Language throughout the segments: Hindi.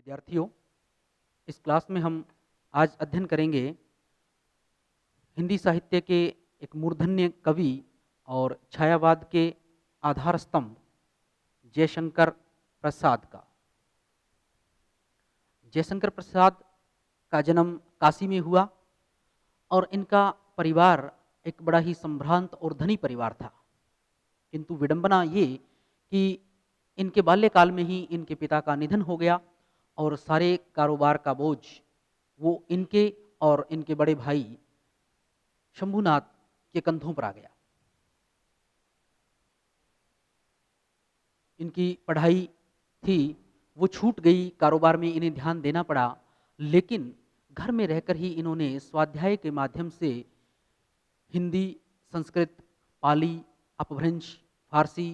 विद्यार्थियों, इस क्लास में हम आज अध्ययन करेंगे हिंदी साहित्य के एक मूर्धन्य कवि और छायावाद के आधार स्तंभ जयशंकर प्रसाद का। जयशंकर प्रसाद का जन्म काशी में हुआ और इनका परिवार एक बड़ा ही संभ्रांत और धनी परिवार था। किंतु विडंबना ये कि इनके बाल्यकाल में ही इनके पिता का निधन हो गया और सारे कारोबार का बोझ वो इनके और इनके बड़े भाई शंभुनाथ के कंधों पर आ गया। इनकी पढ़ाई थी वो छूट गई, कारोबार में इन्हें ध्यान देना पड़ा, लेकिन घर में रहकर ही इन्होंने स्वाध्याय के माध्यम से हिंदी, संस्कृत, पाली, अपभ्रंश, फारसी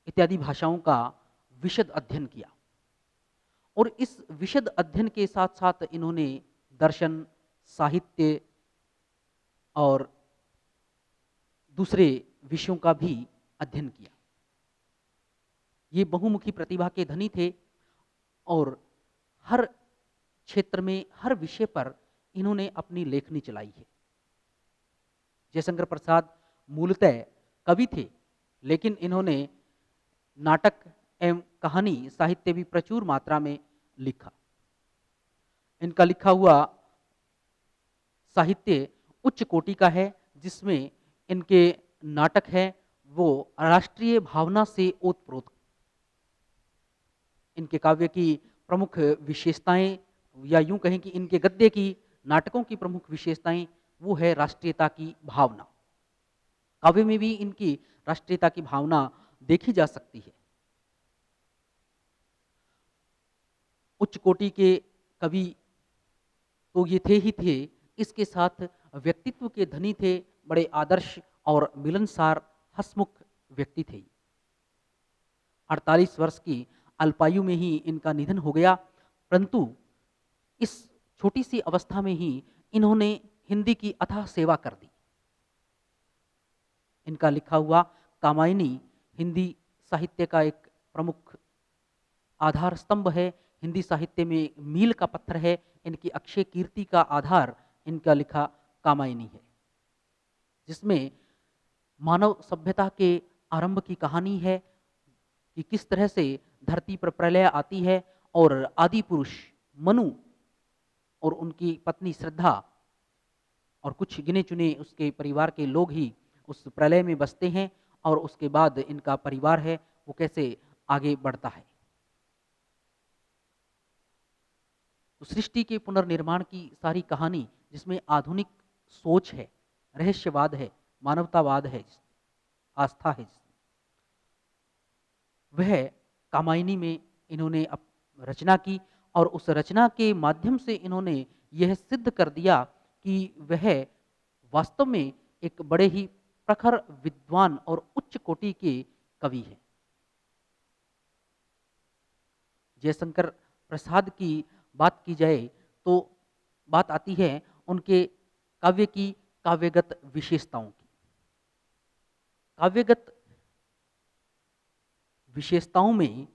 इत्यादि भाषाओं का विशद अध्ययन किया। और इस विशद अध्ययन के साथ साथ इन्होंने दर्शन, साहित्य और दूसरे विषयों का भी अध्ययन किया। ये बहुमुखी प्रतिभा के धनी थे और हर क्षेत्र में, हर विषय पर इन्होंने अपनी लेखनी चलाई है। जयशंकर प्रसाद मूलतः कवि थे, लेकिन इन्होंने नाटक एवं कहानी साहित्य भी प्रचुर मात्रा में लिखा। इनका लिखा हुआ साहित्य उच्च कोटि का है, जिसमें इनके नाटक हैं वो राष्ट्रीय भावना से ओतप्रोत। इनके काव्य की प्रमुख विशेषताएं, या यूं कहें कि इनके गद्य की, नाटकों की प्रमुख विशेषताएं वो है राष्ट्रीयता की भावना। काव्य में भी इनकी राष्ट्रीयता की भावना देखी जा सकती है। उच्च कोटि के कवि तो ये थे ही थे, इसके साथ व्यक्तित्व के धनी थे, बड़े आदर्श और मिलनसार हंसमुख व्यक्ति थे। 48 वर्ष की अल्पायु में ही इनका निधन हो गया, परंतु इस छोटी सी अवस्था में ही इन्होंने हिंदी की अथाह सेवा कर दी। इनका लिखा हुआ कामायनी हिंदी साहित्य का एक प्रमुख आधार स्तंभ है, हिंदी साहित्य में मील का पत्थर है। इनकी अक्षय कीर्ति का आधार इनका लिखा कामायनी है, जिसमें मानव सभ्यता के आरंभ की कहानी है कि किस तरह से धरती पर प्रलय आती है और आदि पुरुष मनु और उनकी पत्नी श्रद्धा और कुछ गिने चुने उसके परिवार के लोग ही उस प्रलय में बसते हैं, और उसके बाद इनका परिवार है वो कैसे आगे बढ़ता है। तो सृष्टि के पुनर्निर्माण की सारी कहानी, जिसमें आधुनिक सोच है, रहस्यवाद है, मानवतावाद है, आस्था है, वह कामायनी में इन्होंने रचना की। और उस रचना के माध्यम से इन्होंने यह सिद्ध कर दिया कि वह वास्तव में एक बड़े ही प्रखर विद्वान और उच्च कोटि के कवि हैं। जयशंकर प्रसाद की बात की जाए तो बात आती है उनके काव्य की काव्यगत विशेषताओं की। काव्यगत विशेषताओं में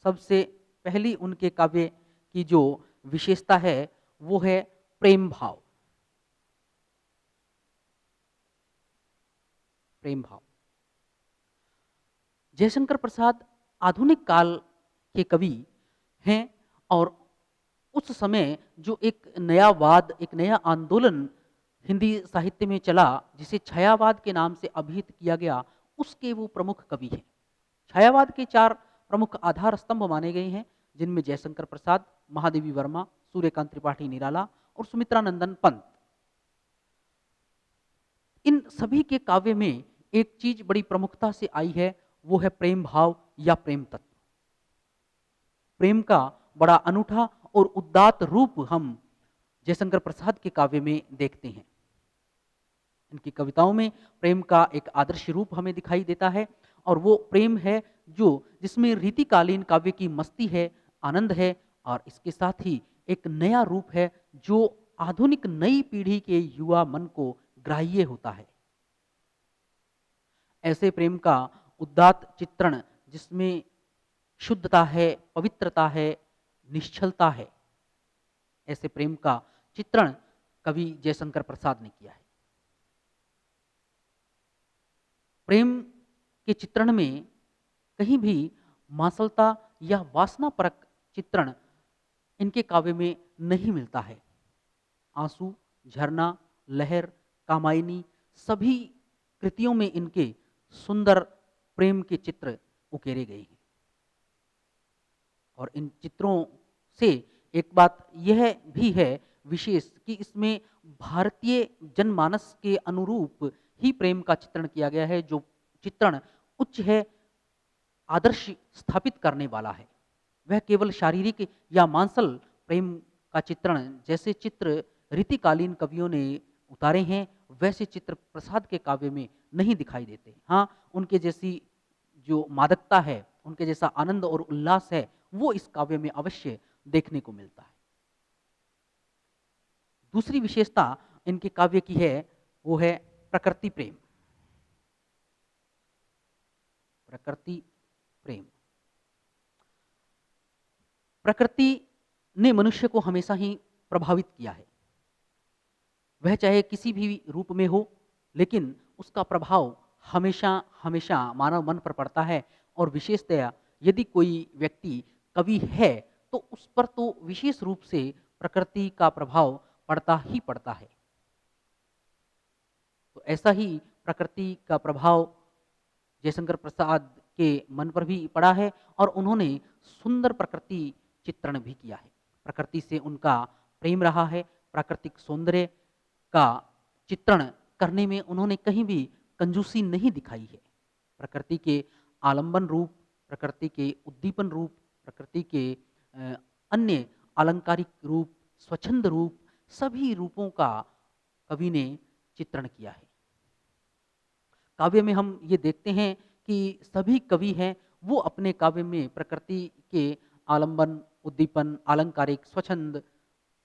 सबसे पहली उनके काव्य की जो विशेषता है वो है प्रेम भाव। प्रेम भाव। जयशंकर प्रसाद आधुनिक काल के कवि हैं और उस समय जो एक नया वाद, एक नया आंदोलन हिंदी साहित्य में चला, जिसे छायावाद के नाम से अभिहित किया गया, उसके वो प्रमुख कवि हैं। छायावाद के 4 प्रमुख आधार स्तंभ माने गए हैं, जिनमें जयशंकर प्रसाद, महादेवी वर्मा, सूर्यकांत त्रिपाठी निराला और सुमित्रानंदन पंत। इन सभी के काव्य में एक चीज बड़ी प्रमुखता से आई है, वो है प्रेम भाव या प्रेम तत्व। प्रेम का बड़ा अनूठा और उदात्त रूप हम जयशंकर प्रसाद के काव्य में देखते हैं। इनकी कविताओं में प्रेम का एक आदर्श रूप हमें दिखाई देता है, और वो प्रेम है जिसमें रीतिकालीन काव्य की मस्ती है, आनंद है, और इसके साथ ही एक नया रूप है जो आधुनिक नई पीढ़ी के युवा मन को ग्राह्य होता है। ऐसे प्रेम का उदात्त चित्रण, जिसमें शुद्धता है, पवित्रता है, निश्चलता है। ऐसे प्रेम का चित्रण कवि जयशंकर प्रसाद ने किया है। प्रेम के चित्रण में कहीं भी मांसलता या वासनापरक चित्रण इनके काव्य में नहीं मिलता है। आंसू, झरना, लहर, कामायनी सभी कृतियों में इनके सुंदर प्रेम के चित्र उकेरे गए हैं। और इन चित्रों से एक बात यह भी है विशेष कि इसमें भारतीय जनमानस के अनुरूप ही प्रेम का चित्रण किया गया है, जो चित्रण उच्च है, आदर्श स्थापित करने वाला है। वह केवल शारीरिक या मांसल प्रेम का चित्रण जैसे चित्र रीतिकालीन कवियों ने उतारे हैं, वैसे चित्र प्रसाद के काव्य में नहीं दिखाई देते। हाँ, उनके जैसी जो मादकता है, उनके जैसा आनंद और उल्लास है, वो इस काव्य में अवश्य देखने को मिलता है। दूसरी विशेषता इनके काव्य की है, वो है प्रकृति प्रेम। प्रकृति प्रेम, प्रकृति ने मनुष्य को हमेशा ही प्रभावित किया है। वह चाहे किसी भी रूप में हो, लेकिन उसका प्रभाव हमेशा हमेशा मानव मन पर पड़ता है। और विशेषतया यदि कोई व्यक्ति कवि है, तो उस पर तो विशेष रूप से प्रकृति का प्रभाव पड़ता ही पड़ता है। तो ऐसा ही प्रकृति का प्रभाव जयशंकर प्रसाद के मन पर भी पड़ा है, और उन्होंने सुंदर प्रकृति चित्रण भी किया है। प्रकृति से उनका प्रेम रहा है। प्राकृतिक सौंदर्य का चित्रण करने में उन्होंने कहीं भी कंजूसी नहीं दिखाई है। प्रकृति के आलंबन रूप, प्रकृति के उद्दीपन रूप, प्रकृति के अन्य अलंकारिक रूप, स्वच्छंद रूप, सभी रूपों का कवि ने चित्रण किया है। काव्य में हम ये देखते हैं कि सभी कवि हैं, वो अपने काव्य में प्रकृति के आलंबन, उद्दीपन, अलंकारिक, स्वच्छंद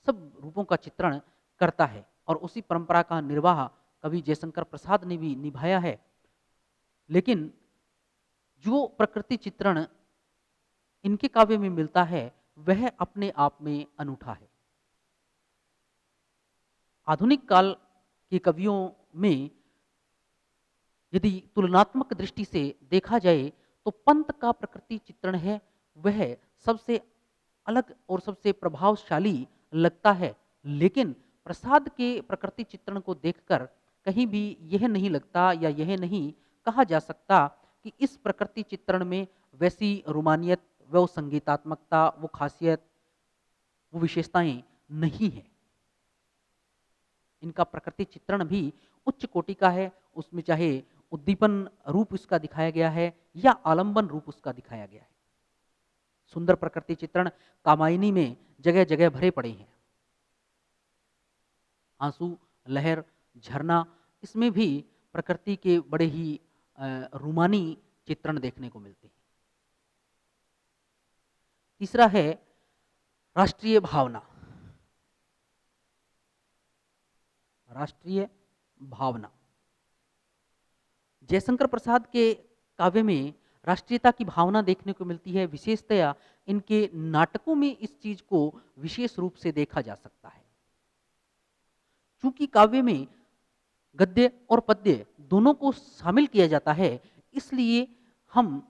सब रूपों का चित्रण करता है। और उसी परंपरा का निर्वाह कवि जयशंकर प्रसाद ने भी निभाया है। लेकिन जो प्रकृति चित्रण इनके काव्य में मिलता है, वह अपने आप में अनूठा है। आधुनिक काल के कवियों में यदि तुलनात्मक दृष्टि से देखा जाए, तो पंत का प्रकृति चित्रण है, वह सबसे अलग और सबसे प्रभावशाली लगता है। लेकिन प्रसाद के प्रकृति चित्रण को देखकर कहीं भी यह नहीं लगता या यह नहीं कहा जा सकता कि इस प्रकृति चित्रण में वैसी रोमानियत, वो संगीतात्मकता, वो खासियत, वो विशेषताएं नहीं है। इनका प्रकृति चित्रण भी उच्च कोटि का है। उसमें चाहे उद्दीपन रूप उसका दिखाया गया है या आलंबन रूप उसका दिखाया गया है। सुंदर प्रकृति चित्रण कामायनी में जगह जगह भरे पड़े हैं। आंसू, लहर, झरना, इसमें भी प्रकृति के बड़े ही रूमानी चित्रण देखने को मिलते हैं। तीसरा है राष्ट्रीय भावना। राष्ट्रीय भावना, जयशंकर प्रसाद के काव्य में राष्ट्रीयता की भावना देखने को मिलती है। विशेषतया इनके नाटकों में इस चीज को विशेष रूप से देखा जा सकता है। चूंकि काव्य में गद्य और पद्य दोनों को शामिल किया जाता है, इसलिए हम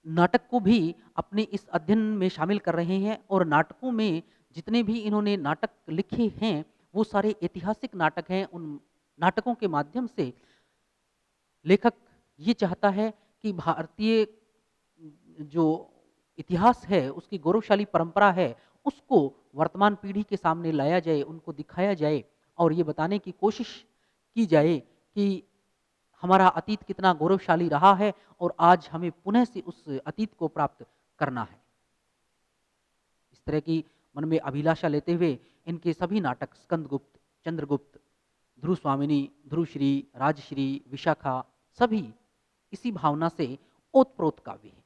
नाटक को भी अपने इस अध्ययन में शामिल कर रहे हैं। और नाटकों में जितने भी इन्होंने नाटक लिखे हैं, वो सारे ऐतिहासिक नाटक हैं। उन नाटकों के माध्यम से लेखक ये चाहता है कि भारतीय जो इतिहास है, उसकी गौरवशाली परंपरा है, उसको वर्तमान पीढ़ी के सामने लाया जाए, उनको दिखाया जाए और ये बताने की कोशिश की जाए कि हमारा अतीत कितना गौरवशाली रहा है और आज हमें पुनः से उस अतीत को प्राप्त करना है। इस तरह की मन में अभिलाषा लेते हुए इनके सभी नाटक स्कंदगुप्त, चंद्रगुप्त, ध्रुव स्वामिनी, ध्रुवश्री, राजश्री, विशाखा सभी इसी भावना से ओतप्रोत काव्य है।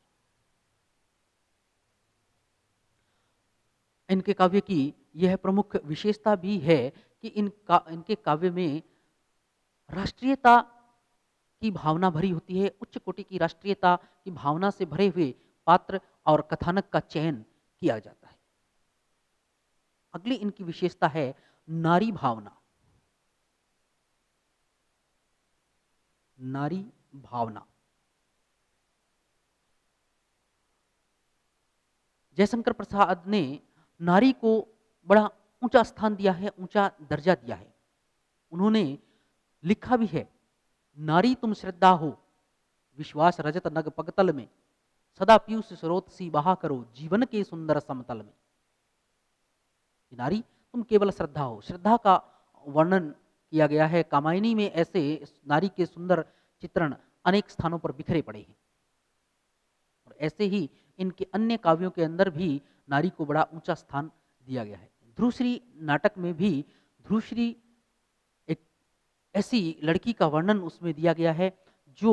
इनके काव्य की यह प्रमुख विशेषता भी है कि इनके काव्य में राष्ट्रीयता की भावना भरी होती है। उच्च कोटि की राष्ट्रीयता की भावना से भरे हुए पात्र और कथानक का चयन किया जाता है। अगली इनकी विशेषता है नारी भावना। नारी भावना। जयशंकर प्रसाद ने नारी को बड़ा ऊंचा स्थान दिया है, ऊंचा दर्जा दिया है। उन्होंने लिखा भी है, नारी तुम श्रद्धा हो, विश्वास रजत नग पगतल में, सदा पीयूष स्रोत सी बहा करो, जीवन के सुंदर समतल में। नारी तुम केवल श्रद्धा हो, श्रद्धा का वर्णन किया गया है। कामायनी में ऐसे नारी के सुंदर चित्रण अनेक स्थानों पर बिखरे पड़े हैं और ऐसे ही इनके अन्य काव्यों के अंदर भी नारी को बड़ा ऊंचा स्थान दिया गया है। ध्रुवश्री नाटक में भी ध्रुवश्री एक ऐसी लड़की का वर्णन उसमें दिया गया है जो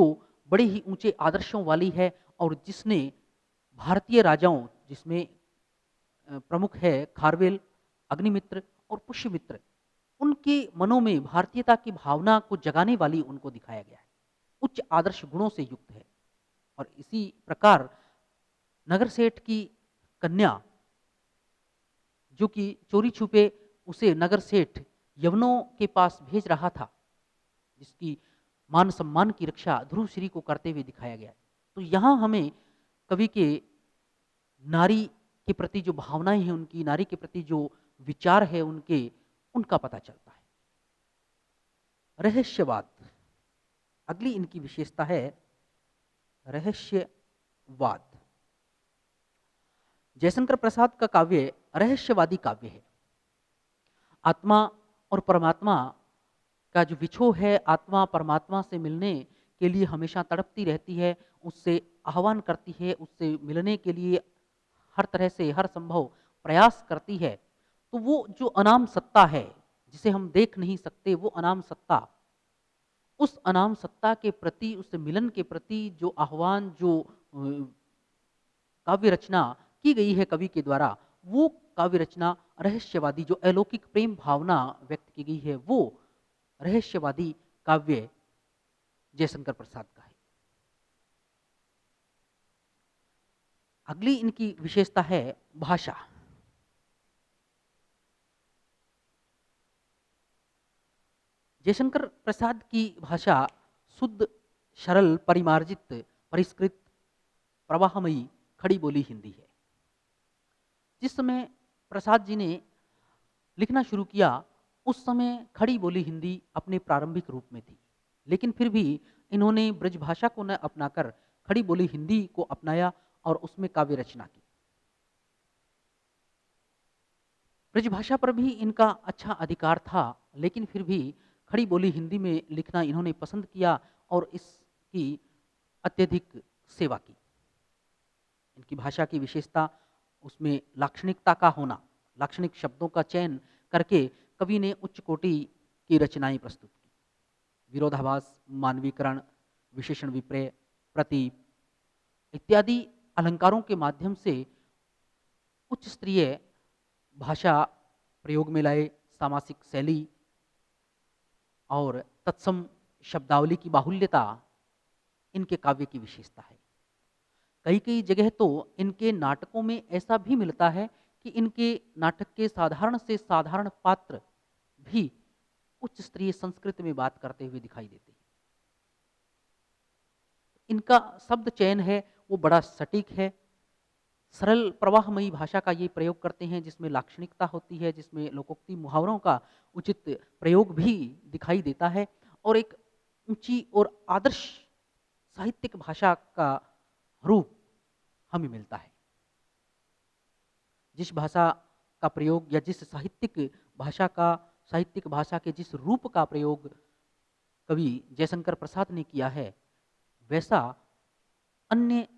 बड़े ही ऊंचे आदर्शों वाली है और जिसने भारतीय राजाओं, जिसमें प्रमुख है खारवेल, अग्निमित्र और पुष्यमित्र, उनके मनों में भारतीयता की भावना को जगाने वाली उनको दिखाया गया है। उच्च आदर्श गुणों से युक्त है। और इसी प्रकार नगर सेठ की कन्या, जो कि चोरी छुपे उसे नगर सेठ यवनों के पास भेज रहा था, जिसकी मान सम्मान की रक्षा ध्रुवश्री को करते हुए दिखाया गया है। तो यहाँ हमें कवि के नारी के प्रति जो भावनाएं हैं उनकी, नारी के प्रति जो विचार है उनके, उनका पता चलता है। रहस्यवाद, अगली इनकी विशेषता है रहस्यवाद। जयशंकर प्रसाद का काव्य रहस्यवादी काव्य है। आत्मा और परमात्मा का जो विछोह है, आत्मा परमात्मा से मिलने के लिए हमेशा तड़पती रहती है, उससे आह्वान करती है, उससे मिलने के लिए हर तरह से हर संभव प्रयास करती है। तो वो जो अनाम सत्ता है, जिसे हम देख नहीं सकते, वो अनाम सत्ता, उस अनाम सत्ता के प्रति, उस मिलन के प्रति जो आह्वान, जो काव्य रचना की गई है कवि के द्वारा, वो काव्य रचना रहस्यवादी, जो अलौकिक प्रेम भावना व्यक्त की गई है, वो रहस्यवादी काव्य जयशंकर प्रसाद का है। अगली इनकी विशेषता है भाषा। जयशंकर प्रसाद की भाषा शुद्ध, सरल, परिमार्जित, परिष्कृत, प्रवाहमयी, खड़ी बोली हिंदी है। जिस समय प्रसाद जी ने लिखना शुरू किया, उस समय खड़ी बोली हिंदी अपने प्रारंभिक रूप में थी, लेकिन फिर भी इन्होंने ब्रजभाषा को न अपनाकर खड़ी बोली हिंदी को अपनाया और उसमें काव्य रचना की। ब्रजभाषा पर भी इनका अच्छा अधिकार था, लेकिन फिर भी खड़ी बोली हिंदी में लिखना इन्होंने पसंद किया और इसकी अत्यधिक सेवा की। इनकी भाषा की विशेषता, उसमें लाक्षणिकता का होना, लाक्षणिक शब्दों का चयन करके कवि ने उच्च कोटि की रचनाएं प्रस्तुत की। विरोधाभास, मानवीकरण, विशेषण विपर्य, प्रतीप इत्यादि अलंकारों के माध्यम से उच्च स्तरीय भाषा प्रयोग में लाए, सामासिक शैली और तत्सम शब्दावली की बाहुल्यता इनके काव्य की विशेषता है। कई कई जगह तो इनके नाटकों में ऐसा भी मिलता है कि इनके नाटक के साधारण से साधारण पात्र भी उच्च स्तरीय संस्कृत में बात करते हुए दिखाई देते हैं। इनका शब्द चयन है वो बड़ा सटीक है, सरल प्रवाहमयी भाषा का ये प्रयोग करते हैं, जिसमें लाक्षणिकता होती है, जिसमें लोकोक्ति मुहावरों का उचित प्रयोग भी दिखाई देता है और एक ऊंची और आदर्श साहित्यिक भाषा का रूप हमें मिलता है। जिस भाषा का प्रयोग या जिस साहित्यिक भाषा के जिस रूप का प्रयोग कवि जयशंकर प्रसाद ने किया है, वैसा अन्य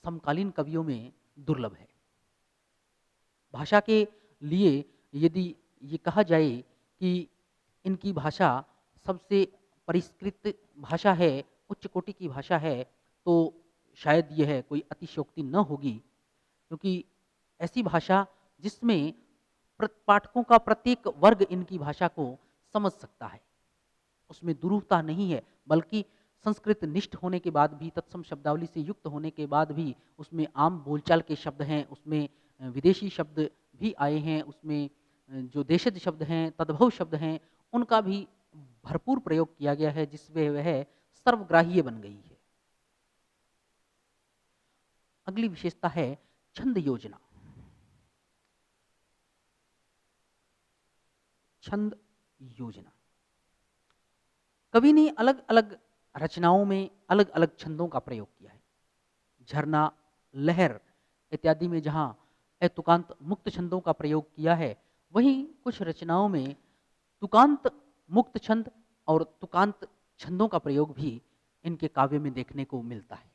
समकालीन कवियों में दुर्लभ है। भाषा के लिए यदि ये कहा जाए कि इनकी भाषा सबसे परिष्कृत भाषा है, उच्च कोटि की भाषा है, तो शायद यह कोई अतिशयोक्ति न होगी, क्योंकि ऐसी भाषा जिसमें पाठकों का प्रत्येक वर्ग इनकी भाषा को समझ सकता है, उसमें दुरूहता नहीं है, बल्कि संस्कृत निष्ठ होने के बाद भी, तत्सम शब्दावली से युक्त होने के बाद भी उसमें आम बोलचाल के शब्द हैं, उसमें विदेशी शब्द भी आए हैं, उसमें जो देशज शब्द हैं, तद्भव शब्द हैं, उनका भी भरपूर प्रयोग किया गया है, जिसमें वह सर्वग्राह्य बन गई है। अगली विशेषता है छंद योजना। छंद योजना, कवि ने अलग अलग रचनाओं में अलग अलग छंदों का प्रयोग किया है। झरना, लहर इत्यादि में जहाँ तुकांत मुक्त छंदों का प्रयोग किया है, वहीं कुछ रचनाओं में तुकांत मुक्त छंद और तुकांत छंदों का प्रयोग भी इनके काव्य में देखने को मिलता है।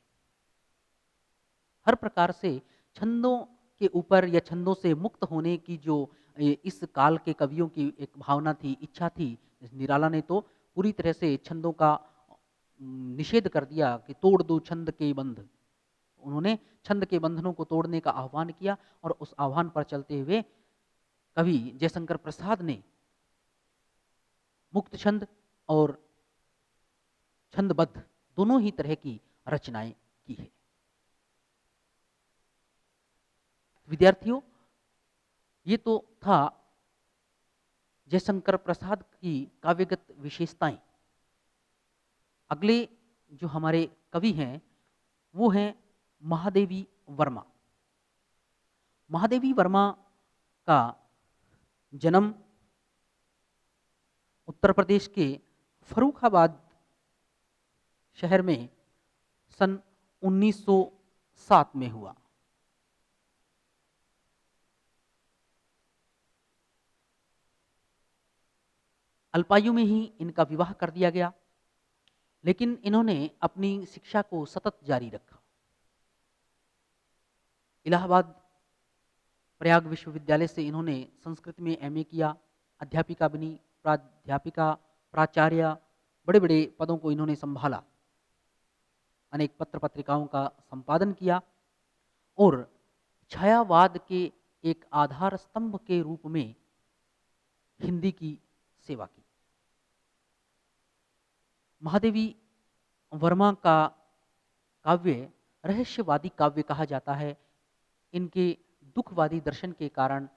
हर प्रकार से छंदों के ऊपर या छंदों से मुक्त होने की जो इस काल के कवियों की एक भावना थी, इच्छा थी, निराला ने तो पूरी तरह से छंदों का निषेध कर दिया कि तोड़ दो छंद के बंध। उन्होंने छंद के बंधनों को तोड़ने का आह्वान किया और उस आह्वान पर चलते हुए कवि जयशंकर प्रसाद ने मुक्त छंद और छंदबद्ध दोनों ही तरह की रचनाएं की है। विद्यार्थियों, ये तो था जयशंकर प्रसाद की काव्यगत विशेषताएं। अगले जो हमारे कवि हैं वो हैं महादेवी वर्मा। महादेवी वर्मा का जन्म उत्तर प्रदेश के फर्रुखाबाद शहर में सन 1907 में हुआ। अल्पायु में ही इनका विवाह कर दिया गया, लेकिन इन्होंने अपनी शिक्षा को सतत जारी रखा। इलाहाबाद प्रयाग विश्वविद्यालय से इन्होंने संस्कृत में एमए किया, अध्यापिका बनी, प्राध्यापिका, प्राचार्य, बड़े बड़े पदों को इन्होंने संभाला, अनेक पत्र पत्रिकाओं का संपादन किया और छायावाद के एक आधार स्तंभ के रूप में हिंदी की सेवा की। महादेवी वर्मा का काव्य रहस्यवादी काव्य कहा जाता है। इनके दुखवादी दर्शन के कारण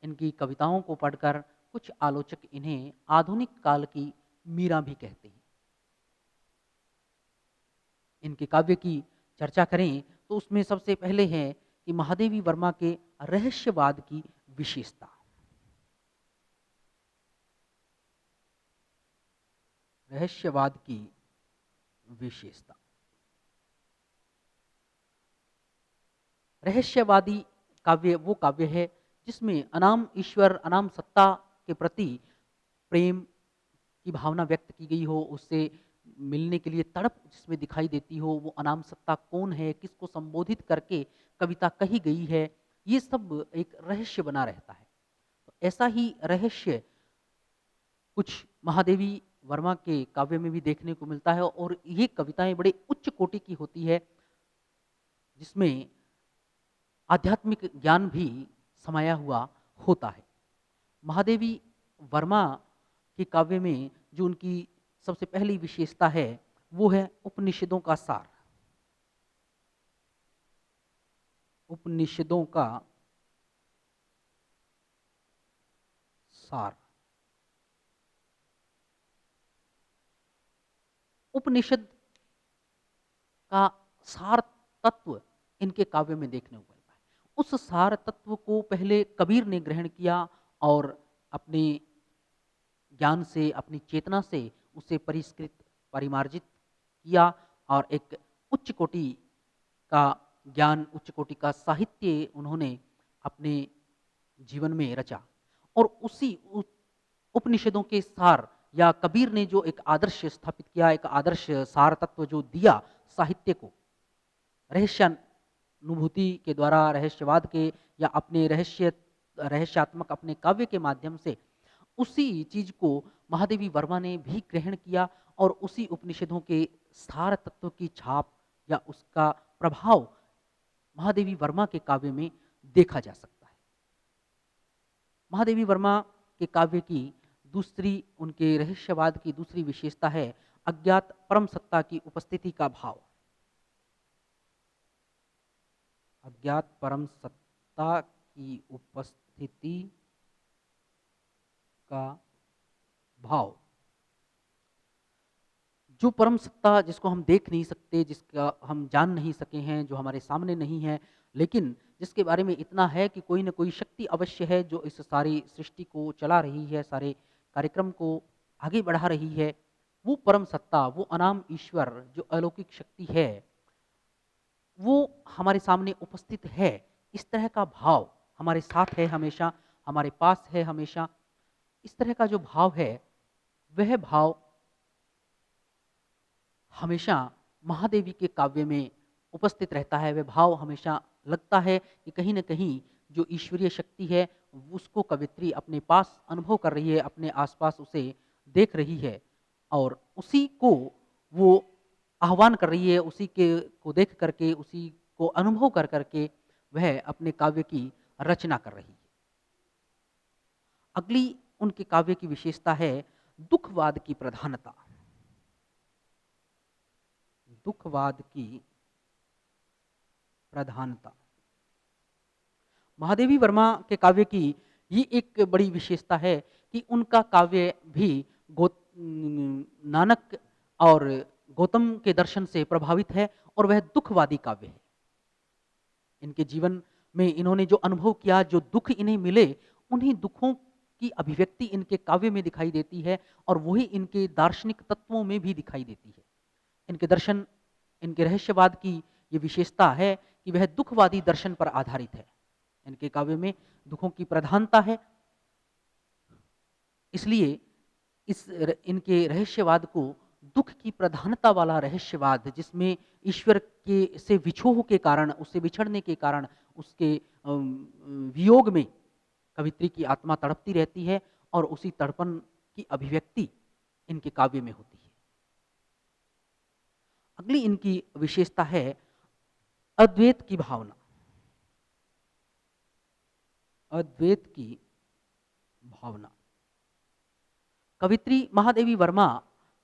इनकी कविताओं को पढ़कर कुछ आलोचक इन्हें आधुनिक काल की मीरा भी कहते हैं। इनके काव्य की चर्चा करें तो उसमें सबसे पहले है कि महादेवी वर्मा के रहस्यवाद की विशेषता। रहस्यवाद की विशेषता, रहस्यवादी काव्य वो काव्य है जिसमें अनाम ईश्वर, अनाम सत्ता के प्रति प्रेम की भावना व्यक्त की गई हो, उससे मिलने के लिए तड़प जिसमें दिखाई देती हो, वो अनाम सत्ता कौन है, किसको संबोधित करके कविता कही गई है, ये सब एक रहस्य बना रहता है। तो ऐसा ही रहस्य कुछ महादेवी वर्मा के काव्य में भी देखने को मिलता है और ये कविताएं बड़े उच्च कोटि की होती है, जिसमें आध्यात्मिक ज्ञान भी समाया हुआ होता है। महादेवी वर्मा के काव्य में जो उनकी सबसे पहली विशेषता है वो है उपनिषदों का सार। उपनिषदों का सार। उपनिषद का सार तत्व इनके काव्य में देखने को मिलता है। उस सार तत्व को पहले कबीर ने ग्रहण किया और अपने ज्ञान से, अपनी चेतना से उसे परिष्कृत, परिमार्जित किया और एक उच्च कोटि का ज्ञान, उच्च कोटि का साहित्य उन्होंने अपने जीवन में रचा। और उसी उपनिषदों के सार या कबीर ने जो एक आदर्श स्थापित किया, एक आदर्श सार तत्व जो दिया साहित्य को, रहस्यानुभूति के द्वारा, रहस्यवाद के या अपने रहस्यात्मक अपने काव्य के माध्यम से, उसी चीज को महादेवी वर्मा ने भी ग्रहण किया और उसी उपनिषदों के सार तत्व की छाप या उसका प्रभाव महादेवी वर्मा के काव्य में देखा जा सकता है। महादेवी वर्मा के काव्य की दूसरी, उनके रहस्यवाद की दूसरी विशेषता है अज्ञात परम सत्ता की उपस्थिति का भाव। अज्ञात परम सत्ता की उपस्थिति का भाव। जो परम सत्ता जिसको हम देख नहीं सकते, जिसका हम जान नहीं सके हैं, जो हमारे सामने नहीं है, लेकिन जिसके बारे में इतना है कि कोई न कोई शक्ति अवश्य है जो इस सारी सृष्टि को चला रही है, सारे कार्यक्रम को आगे बढ़ा रही है। वो परम सत्ता, वो अनाम ईश्वर जो अलौकिक शक्ति है, वो हमारे सामने उपस्थित है। इस तरह का भाव हमारे साथ है हमेशा, हमारे पास है हमेशा। इस तरह का जो भाव है, वह भाव हमेशा महादेवी के काव्य में उपस्थित रहता है। वह भाव हमेशा लगता है कि कहीं न कहीं जो ईश्वरीय शक्ति है, उसको कवित्री अपने पास अनुभव कर रही है, अपने आसपास उसे देख रही है और उसी को वो आह्वान कर रही है, उसी के को देख करके, उसी को अनुभव कर करके वह अपने काव्य की रचना कर रही है। अगली उनके काव्य की विशेषता है दुखवाद की प्रधानता। दुखवाद की प्रधानता। महादेवी वर्मा के काव्य की ये एक बड़ी विशेषता है कि उनका काव्य भी नानक और गौतम के दर्शन से प्रभावित है और वह दुखवादी काव्य है। इनके जीवन में इन्होंने जो अनुभव किया, जो दुख इन्हें मिले, उन्हीं दुखों की अभिव्यक्ति इनके काव्य में दिखाई देती है और वही इनके दार्शनिक तत्वों में भी दिखाई देती है। इनके दर्शन, इनके रहस्यवाद की ये विशेषता है कि वह दुखवादी दर्शन पर आधारित है। इनके काव्य में दुखों की प्रधानता है, इसलिए इनके रहस्यवाद को दुख की प्रधानता वाला रहस्यवाद, जिसमें ईश्वर के से विछोह के कारण, उससे बिछड़ने के कारण, उसके वियोग में कवित्री की आत्मा तड़पती रहती है और उसी तड़पन की अभिव्यक्ति इनके काव्य में होती है। अगली इनकी विशेषता है अद्वैत की भावना। अद्वैत की भावना। कवित्री महादेवी वर्मा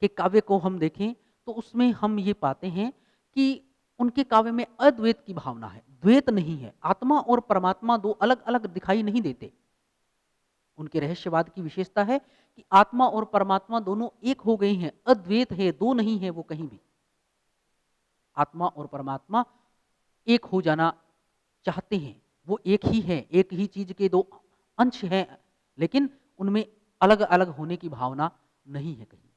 के काव्य को हम देखें तो उसमें हम ये पाते हैं कि उनके काव्य में अद्वैत की भावना है, द्वैत नहीं है। आत्मा और परमात्मा दो अलग अलग दिखाई नहीं देते। उनके रहस्यवाद की विशेषता है कि आत्मा और परमात्मा दोनों एक हो गई हैं, अद्वैत है, दो नहीं है वो कहीं भी। आत्मा और परमात्मा एक हो जाना चाहते हैं, वो एक ही है, एक ही चीज के दो अंश हैं, लेकिन उनमें अलग अलग होने की भावना नहीं है कहीं।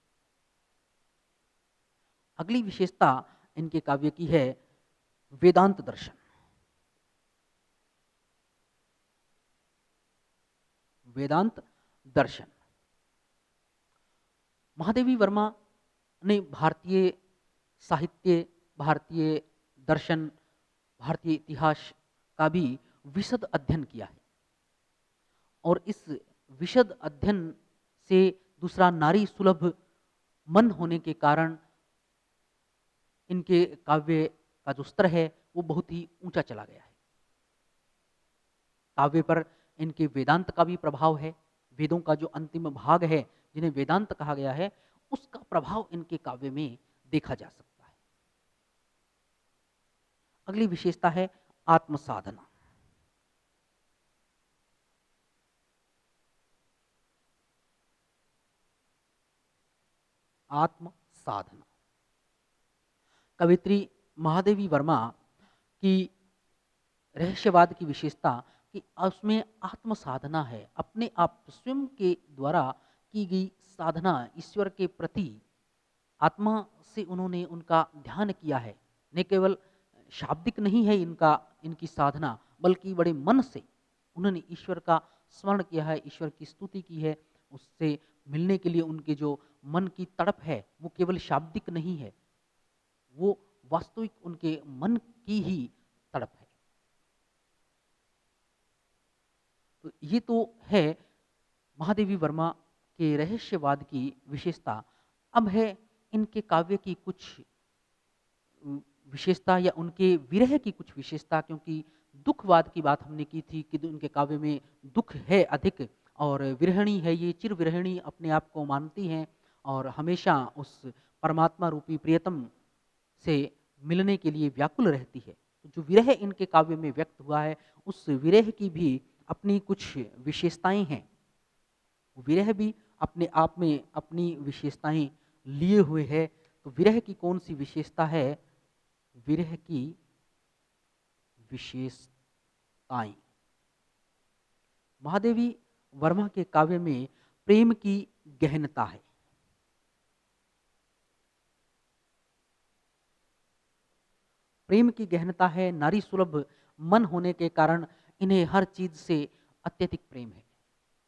अगली विशेषता इनके काव्य की है वेदांत दर्शन। वेदांत दर्शन। महादेवी वर्मा ने भारतीय साहित्य, भारतीय दर्शन, भारतीय इतिहास का भी विशद अध्ययन किया है और इस विशद अध्ययन से दूसरा नारी सुलभ मन होने के कारण इनके काव्य का जो स्तर है वो बहुत ही ऊंचा चला गया है। काव्य पर इनके वेदांत का भी प्रभाव है। वेदों का जो अंतिम भाग है, जिन्हें वेदांत कहा गया है, उसका प्रभाव इनके काव्य में देखा जा सकता है। अगली विशेषता है आत्मसाधना। आत्मसाधना। कवित्री महादेवी वर्मा की रहस्यवाद की विशेषता कि उसमें आत्म साधना है, अपने आप स्वयं के द्वारा की गई साधना, ईश्वर के प्रति आत्मा से उन्होंने उनका ध्यान किया है। न केवल शाब्दिक नहीं है इनका, इनकी साधना, बल्कि बड़े मन से उन्होंने ईश्वर का स्मरण किया है, ईश्वर की स्तुति की है। उससे मिलने के लिए उनके जो मन की तड़प है वो केवल शाब्दिक नहीं है, वो वास्तविक उनके मन की ही तड़प है। तो ये तो है महादेवी वर्मा के रहस्यवाद की विशेषता। अब है इनके काव्य की कुछ विशेषता या उनके विरह की कुछ विशेषता, क्योंकि दुखवाद की बात हमने की थी कि उनके काव्य में दुख है अधिक और विरहिणी है, ये चिर विरहिणी अपने आप को मानती हैं और हमेशा उस परमात्मा रूपी प्रियतम से मिलने के लिए व्याकुल रहती है। तो जो विरह इनके काव्य में व्यक्त हुआ है, उस विरह की भी अपनी कुछ विशेषताएँ हैं। विरह भी अपने आप में अपनी विशेषताएँ लिए हुए है। तो विरह की कौन-सी विशेषता है? विरह की विशेषताएँ। महादेवी वर्मा के काव्य में प्रेम की गहनता है। प्रेम की गहनता है, नारी सुलभ मन होने के कारण इन्हें हर चीज़ से अत्यधिक प्रेम है।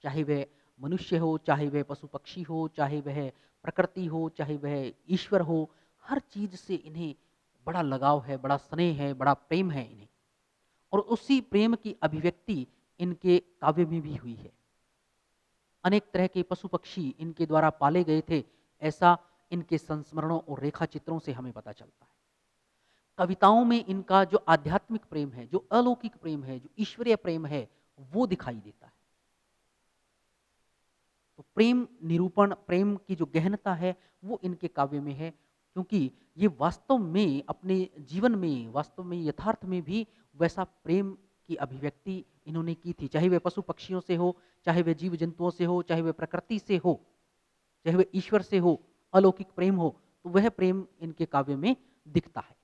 चाहे वह मनुष्य हो, चाहे वह पशु-पक्षी हो, चाहे वह प्रकृति हो, चाहे वह ईश्वर हो, हर चीज़ से इन्हें बड़ा लगाव है, बड़ा स्नेह है, बड़ा प्रेम है इन्हें। और उसी प्रेम की अभिव्यक्ति इनके काव्य में भी हुई है। अनेक तरह के पशु-पक्षी इनके द्वारा पाले गए थे, ऐसा इनके संस्मरणों और रेखा चित्रों से हमें पता चलता है। कविताओं में इनका जो आध्यात्मिक प्रेम है, जो अलौकिक प्रेम है, जो ईश्वरीय प्रेम है, वो दिखाई देता है। तो प्रेम निरूपण, प्रेम की जो गहनता है, वो इनके काव्य में है, क्योंकि ये वास्तव में अपने जीवन में, वास्तव में यथार्थ में भी वैसा प्रेम की अभिव्यक्ति इन्होंने की थी। चाहे वह पशु-पक्षियों से हो, चाहे वह जीव-जंतुओं से हो, चाहे वह प्रकृति से हो, चाहे वह ईश्वर से हो, अलौकिक प्रेम हो, तो वह प्रेम इनके काव्य में दिखता है।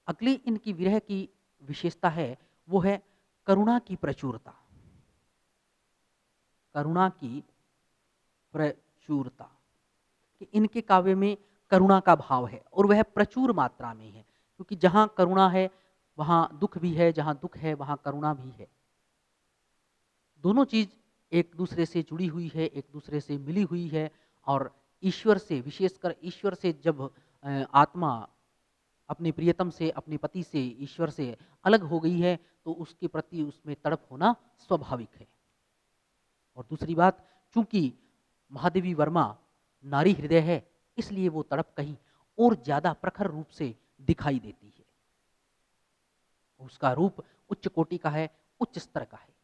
अगली इनकी विरह की विशेषता है, वो है करुणा की प्रचुरता। करुणा की प्रचुरता, कि इनके काव्य में करुणा का भाव है और वह प्रचुर मात्रा में है, क्योंकि जहाँ करुणा है, वहाँ दुःख भी है, जहाँ दुःख है, वहाँ करुणा भी है। दोनों चीज़ एक दूसरे से जुड़ी हुई है, एक दूसरे से मिली हुई है और ईश्वर से, विशेषकर ईश्वर से जब आत्मा अपने प्रियतम से, अपने पति से, ईश्वर से अलग हो गई है, तो उसके प्रति उसमें तड़प होना स्वाभाविक है। और दूसरी बात, चूँकि महादेवी वर्मा नारी हृदय है, इसलिए वो तड़प कहीं और ज़्यादा प्रखर रूप से दिखाई देती है। उसका रूप उच्च कोटि का है, उच्च स्तर का है।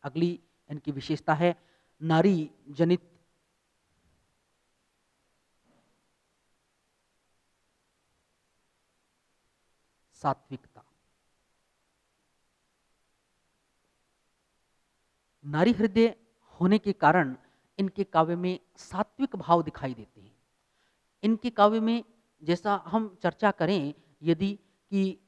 अगली इनकी विशेषता है नारी जनित सात्विकता। नारी हृदय होने के कारण इनके काव्य में सात्विक भाव दिखाई देते हैं। इनके काव्य में, जैसा हम चर्चा करें यदि, कि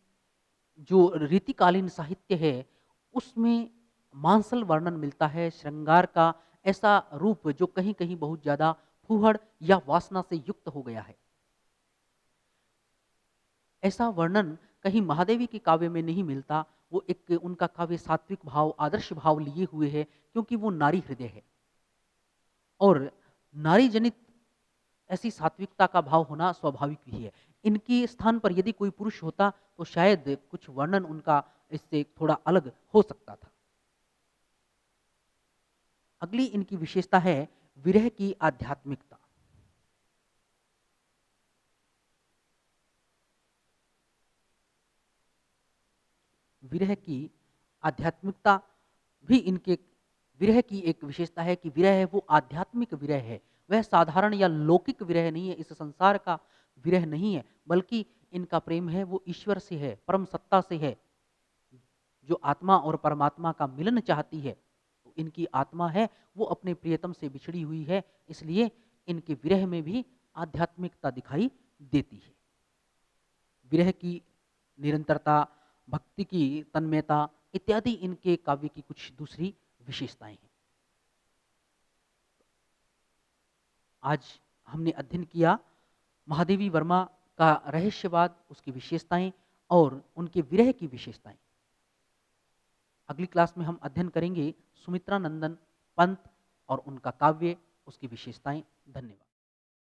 जो रीतिकालीन साहित्य है, उसमें मांसल वर्णन मिलता है, श्रृंगार का ऐसा रूप जो कहीं-कहीं बहुत ज़्यादा फूहड़ या वासना से युक्त हो गया है। ऐसा वर्णन कहीं महादेवी के काव्य में नहीं मिलता। वो एक उनका काव्य सात्विक भाव, आदर्श भाव लिए हुए है, क्योंकि वो नारी हृदय है। और नारी जनित ऐसी सात्विकता का भाव होना स्वाभाविक भी है। इनके स्थान पर यदि कोई पुरुष होता, तो शायद कुछ वर्णन उनका इससे थोड़ा अलग हो सकता था। अगली इनकी विशेषता है विरह की आध्यात्मिकता। विरह की आध्यात्मिकता भी इनके, विरह की एक विशेषता है कि विरह है वो आध्यात्मिक विरह है। वह साधारण या लौकिक विरह नहीं है, इस संसार का विरह नहीं है, बल्कि इनका प्रेम है वो ईश्वर से है, परम सत्ता से है, जो आत्मा और परमात्मा का मिलन चाहती है। तो इनकी आत्मा है वो अपने प्रियतम से बिछड़ी हुई है, इसलिए इनके विरह में भी आध्यात्मिकता दिखाई देती है। विरह की निरंतरता, भक्ति की तन्मयता इत्यादि इनके काव्य की कुछ दूसरी विशेषताएं हैं। आज हमने अध्ययन किया महादेवी वर्मा का रहस्यवाद, उसकी विशेषताएं और उनके विरह की विशेषताएं। अगली क्लास में हम अध्ययन करेंगे सुमित्रा नंदन पंत और उनका काव्य, उसकी विशेषताएं। धन्यवाद।